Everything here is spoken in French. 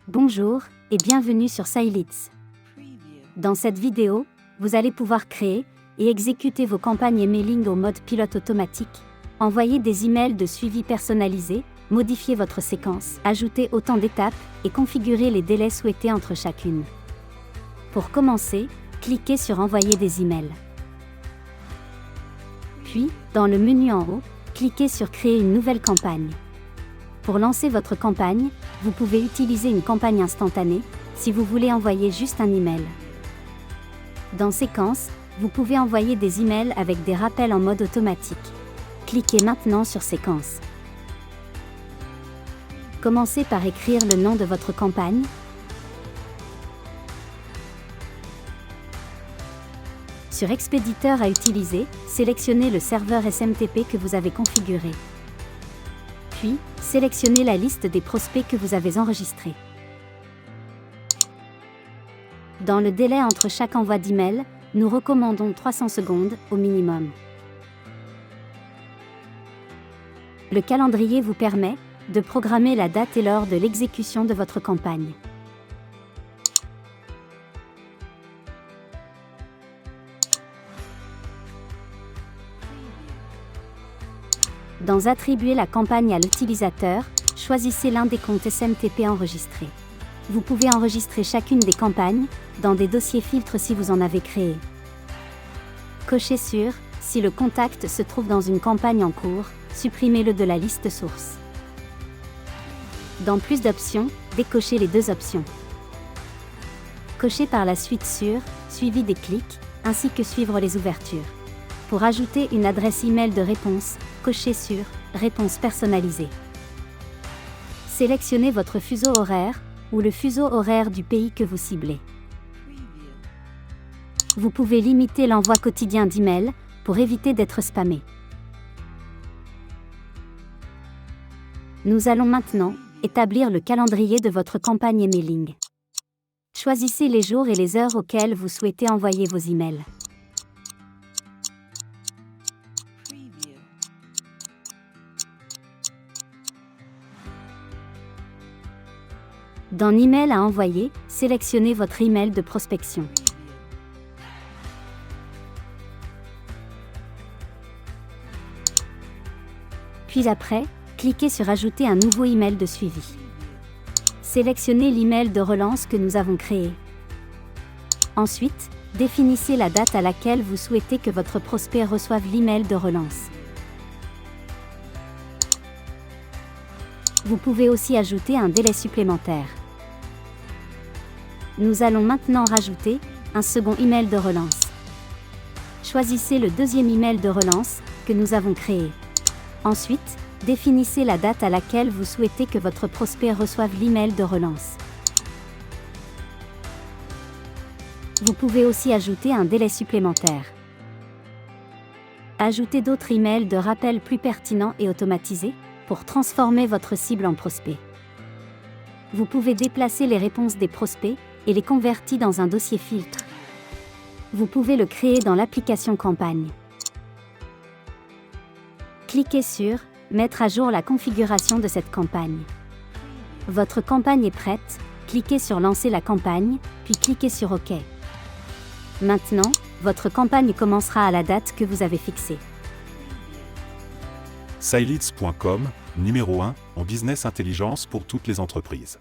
Bonjour et bienvenue sur Scileads. Dans cette vidéo, vous allez pouvoir créer et exécuter vos campagnes emailing au mode pilote automatique, envoyer des emails de suivi personnalisés, modifier votre séquence, ajouter autant d'étapes et configurer les délais souhaités entre chacune. Pour commencer, cliquez sur Envoyer des emails. Puis, dans le menu en haut, cliquez sur Créer une nouvelle campagne. Pour lancer votre campagne, vous pouvez utiliser une campagne instantanée, si vous voulez envoyer juste un email. Dans Séquence, vous pouvez envoyer des emails avec des rappels en mode automatique. Cliquez maintenant sur Séquence. Commencez par écrire le nom de votre campagne. Sur Expéditeur à utiliser, sélectionnez le serveur SMTP que vous avez configuré. Puis, sélectionnez la liste des prospects que vous avez enregistrés. Dans le délai entre chaque envoi d'email, nous recommandons 300 secondes au minimum. Le calendrier vous permet de programmer la date et l'heure de l'exécution de votre campagne. Dans Attribuer la campagne à l'utilisateur, choisissez l'un des comptes SMTP enregistrés. Vous pouvez enregistrer chacune des campagnes dans des dossiers filtres si vous en avez créé. Cochez sur « Si le contact se trouve dans une campagne en cours », supprimez-le de la liste source. Dans Plus d'options, décochez les deux options. Cochez par la suite sur « Suivi des clics » ainsi que suivre les ouvertures. Pour ajouter une adresse email de réponse, cochez sur « Réponse personnalisée ». Sélectionnez votre fuseau horaire ou le fuseau horaire du pays que vous ciblez. Vous pouvez limiter l'envoi quotidien d'emails pour éviter d'être spammé. Nous allons maintenant établir le calendrier de votre campagne emailing. Choisissez les jours et les heures auxquels vous souhaitez envoyer vos emails. Dans Email à envoyer, sélectionnez votre email de prospection. Puis après, cliquez sur Ajouter un nouveau email de suivi. Sélectionnez l'email de relance que nous avons créé. Ensuite, définissez la date à laquelle vous souhaitez que votre prospect reçoive l'email de relance. Vous pouvez aussi ajouter un délai supplémentaire. Nous allons maintenant rajouter un second email de relance. Choisissez le deuxième email de relance que nous avons créé. Ensuite, définissez la date à laquelle vous souhaitez que votre prospect reçoive l'email de relance. Vous pouvez aussi ajouter un délai supplémentaire. Ajoutez d'autres emails de rappel plus pertinents et automatisés pour transformer votre cible en prospect. Vous pouvez déplacer les réponses des prospects et les convertir dans un dossier filtre. Vous pouvez le créer dans l'application Campagne. Cliquez sur « Mettre à jour la configuration de cette campagne ». Votre campagne est prête, cliquez sur « Lancer la campagne », puis cliquez sur « OK ». Maintenant, votre campagne commencera à la date que vous avez fixée. Scileads.com, numéro 1 en business intelligence pour toutes les entreprises.